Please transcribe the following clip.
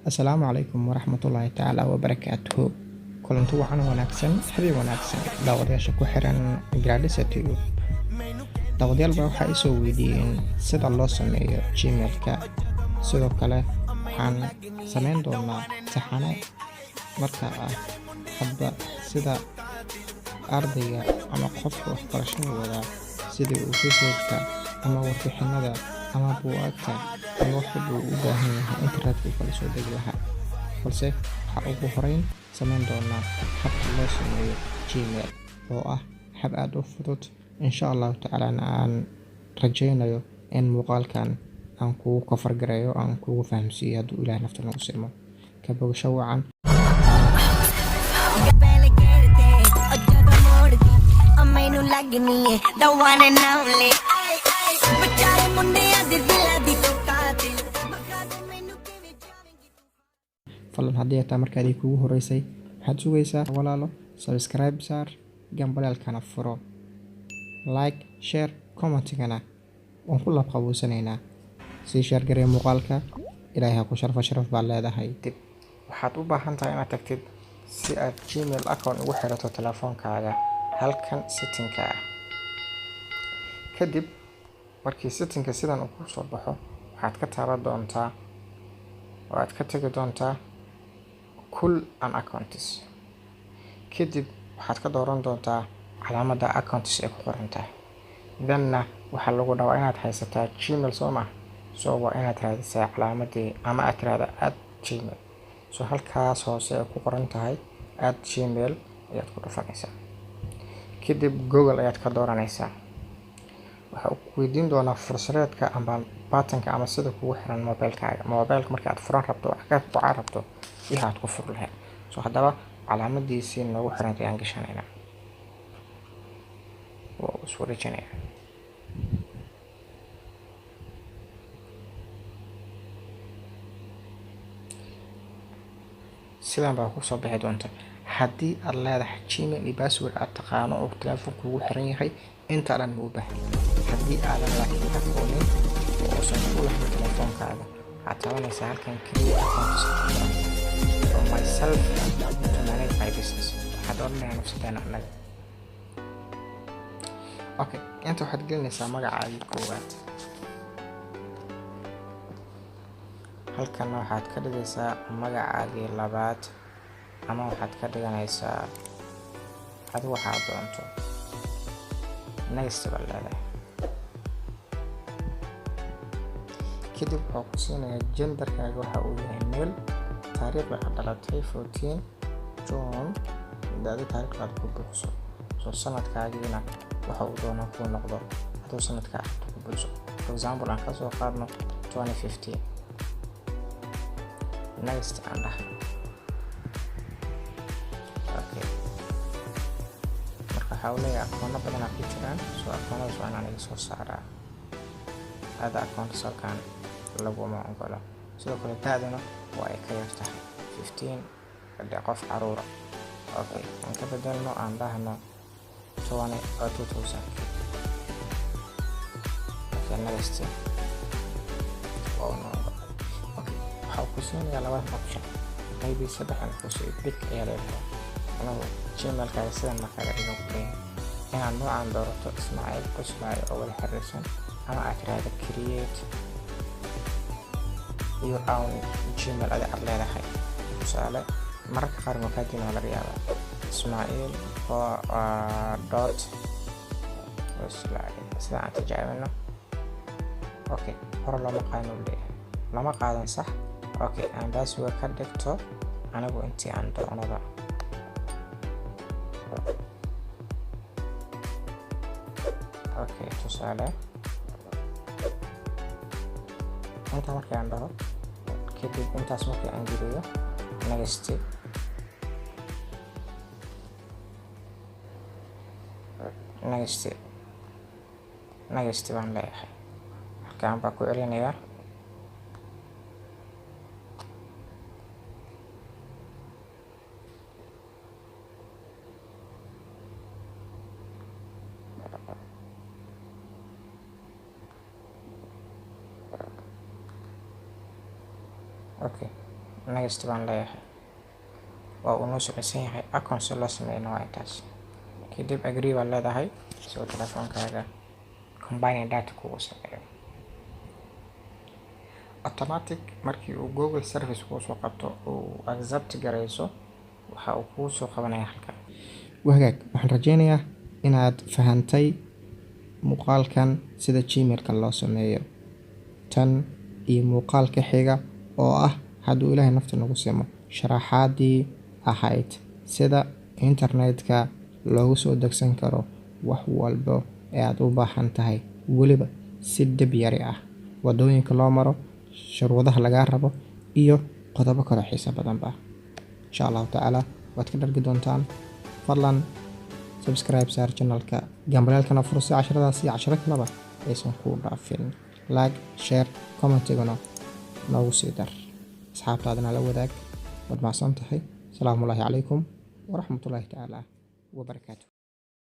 Asalaamu calaykum waraxmatullaahi tacaala wabarakaatuhu. Kulanti wacan wanaagsan, xiriir wanaagsan daawadayaasha ku xiran Gradisa TV. Daawadayaal baa waxay soo weydiiyeen sida loo sameeyo Gmail-ka. Sidoo kale waxaan sameyn doonaa taxane marka hadba sida ardayga ama qofka waxbarashada wada sidii uu fiisaska ama warbixinada ama buugaagta ama wax walba uu u baahan yahay internetka kala soo degi lahaa. Balse waxa ugu horeyn sameyn doonaa habka loo sameeyo Gmail oo ah hab aad u fudud. Insha Allah tacaala aan rajaynayo in muuqaalkan aan kugu kafar gareeyo aan kugu fahamsiiyo hadduu Ilaahay nafta nagu simo. Ka bogsho wacan. The one and only. Fadlan haddii aad markaadii kugu horeysay waxaad sugaysaa walaalo subscribe saar gambalaalkana furo like share commentigana waan ku labqabuusanaynaa sii share garee muuqaalka ilaahay ha ku sharaf baa leedahay. Dib waxaad u baahan tahay inaad tagtid si aad Gmail account ugu xirato telefoonkaaga halkan setting-ka ah. Kadib markii setting-ka sidan uu ku soo baxo waxaad ka taaban doontaa oo aad ka tagi doontaa Cool and accounts. Kadib waxaad ka dooran doontaa calaamadda accounts ee ku qoran tahay. Danna waxaa lagu dhawa inaad haysataa Gmail Soma. Soo waa inaad raadisaa calaamadii ama aad raada @gmail. Soo halkaas hoose ee ku qoran tahay @gmail ayaad ku dhufanaysaa. Kadib Google ayaad ka dooranaysaa. Waxa uu weydiin doonaa fursadeedka ama button-ka ama sida kugu xiran mobilkaaga. Mobilka marka aad furan rabto wax ka ku carabto wixii aad ku fur lahayd. Soo haddaba calaamadiisii noogu xiran ayaan gashanaynaa. Waa isku wareejinaya. Sidan baa ku soo bixi doonta. Haddii aad leedahay Gmail iyo password aad taqaano oo telefoonka kugu xiran yahay inta dhan ma u baahan. Haddii aadan laakiin aqoonin oo uusan ku lahayn telefoonkaaga waxaad taabanaysaa halkan create account for myself to manage my business. waxaad odhanayaa nafsadeena annaga. Okay, inta waxaad gelinaysaa magacaagii koowaad. halkana waxaad ka dhigaysaa magacaagii labaad ama waxaad ka dhiganaysaa adigu waxaad doonto. Next baa leedahay. kadib wuxuu ku siinayaa genderkaaga waxa uu yahay male, taariikhda aad dhalatay 14 June, da'da taariikhda aad ku buuxiso. Soo sanadkaagiina waxa uu doonaa kuu noqdo hadduu sanadka aad ku buuxiso. For example aan ka soo qaadno 2015. Next aan dhaxlo. Okay. Marka waxaa uu leeyahay akoono badan ku jiraan. Soo akoonadaas waa inaan iga soo saaraa. Hada account salkan laguma ogola. Sidoo kale da'dana waa ay ka yar tahay 15 hadii qof caruur. Okay, aan ka bedelno aan dhahno 20 or 2000. Okay, next. Oh no. Okay, waxaa ku siinayaa laba option. Maybe saddex ku soo pick area. Anoo Gmail-kaaga sidan markaa inuu leeyahay inaan noocan doorato Ismaaciil Qusmaayo oo wada xiriirsan ama aad raada create your own Gmail aad leedahay. Tusaale marka qaar makaadina laga yaabaa Ismaaciil dot sida aan tijaabino. Okay, hore lama qaadan sax. Okay, aan password ka dhigto anigu intii aan doonada. Okay, tusaale inta markii aan dhaho kadib intaas markii aan geliyo next baan leeyahay. halkaan baa ku celinayaa. Okay, next baan leeyahay. waa uu noo samaysan yahay account si loo sameeyana waa intaas. kadib agree baa leedahay si uu telefoonkaaga combine data kugu sameeyo automatic. markii uu Google service kuu soo qabto uu accept garayso waxa uu kuu soo qabanaya halkan. wahagaag waxaan rajaynayaa inaad fahantay muuqaalkan sida Gmailka loo sameeyo. tan iyo muuqaalka xiga oo ah hadduu Ilaahay nafta nagu simo sharaxaadii ahayd sida internetka loogu soo degsan karo wax walba ee aad u baahan tahay, weliba si dhib yari ah, wadooyinka loo maro, shuruudaha laga rabo iyo qodobo kale oo xiiso badanba. insha Allah taala waad ka dhargi doontaan. fadlan subscribe saar channelka, gambalaalkana fursa casharadaas iyo casharo kaleba aysan ku dhaafin. like, share, commentigana noogu sii dar, asxaabtaadana la wadaag. waad mahadsan tahay. asalaamu calaykum waraxmatullaahi tacaala wabarakaatu.